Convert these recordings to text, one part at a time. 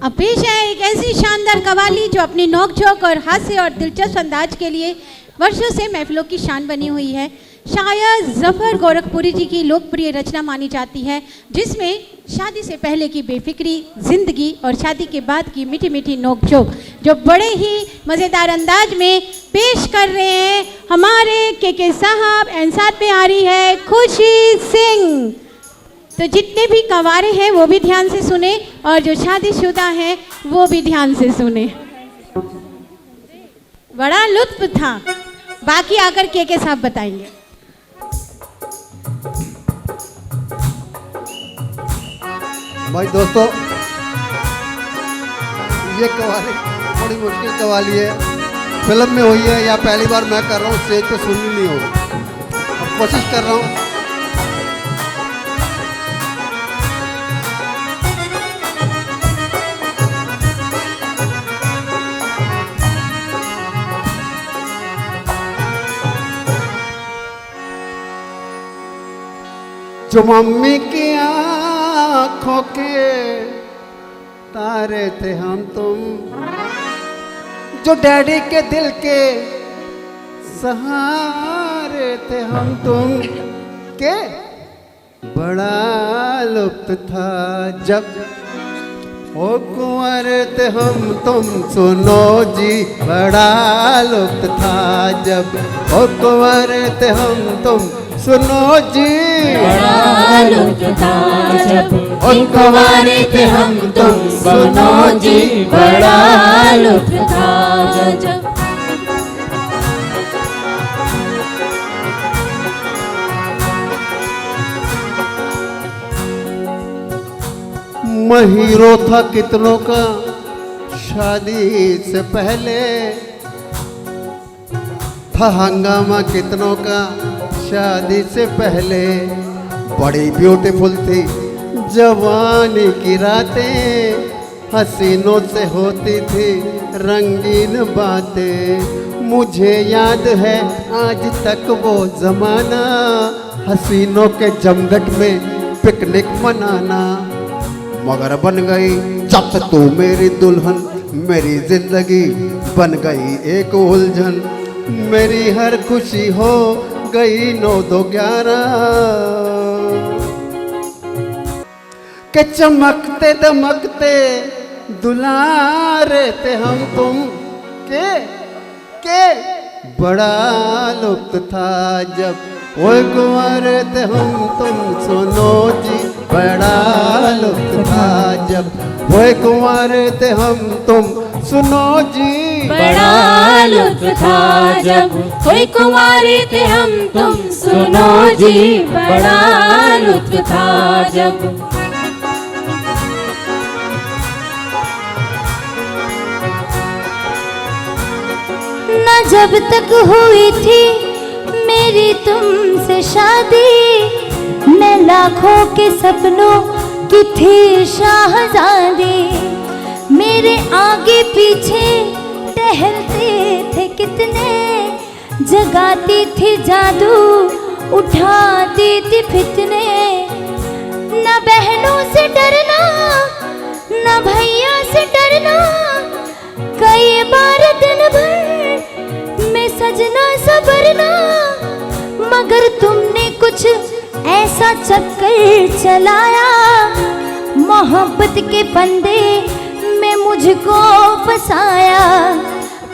अब पेश है एक ऐसी शानदार कवाली जो अपनी नोकझोंक और हास्य और दिलचस्प अंदाज के लिए वर्षों से महफिलों की शान बनी हुई है। शायर जफर गोरखपुरी जी की लोकप्रिय रचना मानी जाती है, जिसमें शादी से पहले की बेफिक्री जिंदगी और शादी के बाद की मीठी मीठी नोकझोंक जो बड़े ही मज़ेदार अंदाज में पेश कर रहे हैं हमारे के साहब। एंड साथ में आ रही है खुशी सिंह। तो जितने भी कंवारे हैं वो भी ध्यान से सुने और जो शादीशुदा हैं वो भी ध्यान से सुने। बड़ा लुत्फ था, बाकी आकर के साहब बताएंगे। भाई दोस्तों, ये कवाली बड़ी मुश्किल कवाली है, फिल्म में हुई है या पहली बार मैं कर रहा हूँ, स्टेज पे सुननी नहीं हो। अब कोशिश कर रहा हूँ। जो मम्मी की आँखों के तारे थे हम तुम, जो डैडी के दिल के सहारे थे हम तुम, के बड़ा लुत्फ था जब ओ कुंवर थे हम तुम, सुनो जी बड़ा लुत्फ था जब ओ कुंवर थे हम तुम, सुनो जी बड़ा लुत्फ था जब ओ कुंवारे थे हम तुम, सुनो जी बड़ा लुत्फ था जब। मैं हीरो था कितनों का शादी से पहले, था हंगामा कितनों का शादी से पहले, बड़ी ब्यूटीफुल थी जवानी की रातें, हसीनों से होती थी रंगीन बातें। मुझे याद है आज तक वो जमाना, हसीनों के जमघट में पिकनिक मनाना। मगर बन गई जब से तू मेरी दुल्हन, मेरी जिंदगी बन गई एक उलझन, मेरी हर खुशी हो गई 9-2-11 के चमकते दमकते दुलारे थे हम तुम, के बड़ा लुत्फ था जब ओ कुंवारे थे हम तुम, सुनो जी बड़ा लुत्फ था जब ओ कुंवारे थे हम तुम, सुनो जी बड़ा लुत्फ था जब कोई कुंवारे थे हम तुम, सुनो जी बड़ा लुत्फ था जब। न जब तक हुई थी मेरी तुमसे शादी, मैं लाखों के सपनों की थी शाहजादी, मेरे आगे पीछे टहलते थे कितने, जगाती थी जादू उठाती थी फितने। न बहनों से डरना न भैया से डरना, कई बार दिन भर में सजना सबरना, मगर तुमने कुछ ऐसा चक्कर चलाया, मोहब्बत के फंदे में मुझको फंसाया।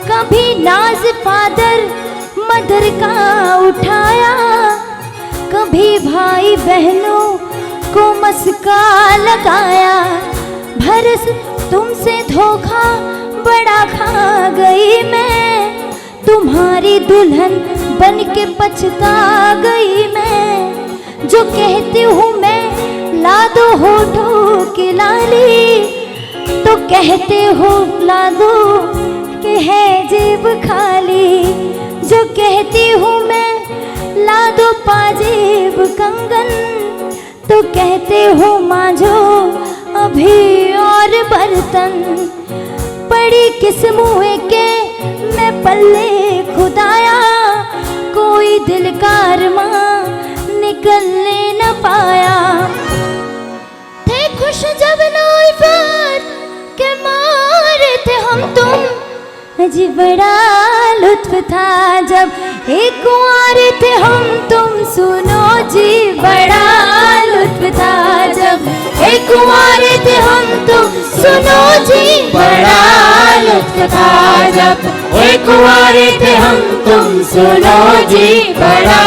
कभी नाज फादर मदर का उठाया, कभी भाई बहनों को मस्का लगाया, भरस तुमसे धोखा बड़ा खा गई मैं, तुम्हारी दुल्हन बन के पछता गई मैं। जो कहती हूँ मैं ला दो होठों की लाली, तो कहते हो ला दो कि है जेब खाली। जो कहती हूँ मैं ला दो पाजेब कंगन, तो कहते हो मांझो अभी और बर्तन। पड़ी किस मुँह के मैं पल्ले खुदाया, कोई दिल का अरमां निकलने न पाया। थे खुश जब नौफर के जी बड़ा लुत्फ था जब एक कुंवारे थे हम तुम, सुनो जी बड़ा लुत्फ था जब एक कुंवारे थे हम तुम, सुनो जी बड़ा लुत्फ था जब एक कुंवारे थे हम तुम, सुनो जी बड़ा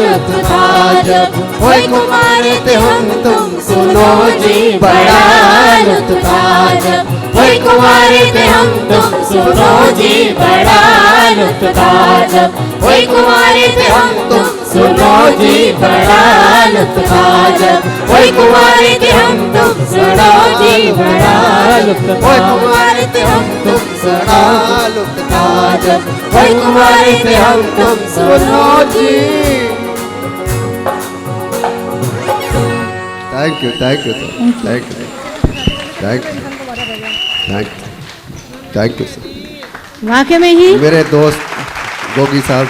लुत्फ था जब एक कुंवारे थे हम तुम, सुनो जी बड़ा लुत्फ था जब एक कुंवारे थे हम तुम, सुनो जी बड़ा लुत्फ था जब एक कुंवारे थे हम तुम, सुनो जी बड़ा लुत्फ था जब एक कुंवारे थे हम तुम, सुनो जी बड़ा लुत्फ था कुंवारे थे हम तुम, बड़ा लुत्फ था जब एक कुंवारे थे हम तुम, सुनो जी। Thank you thank you thank you thank you thank you thank you sir. वाकई में ही मेरे दोस्त गोगी साहब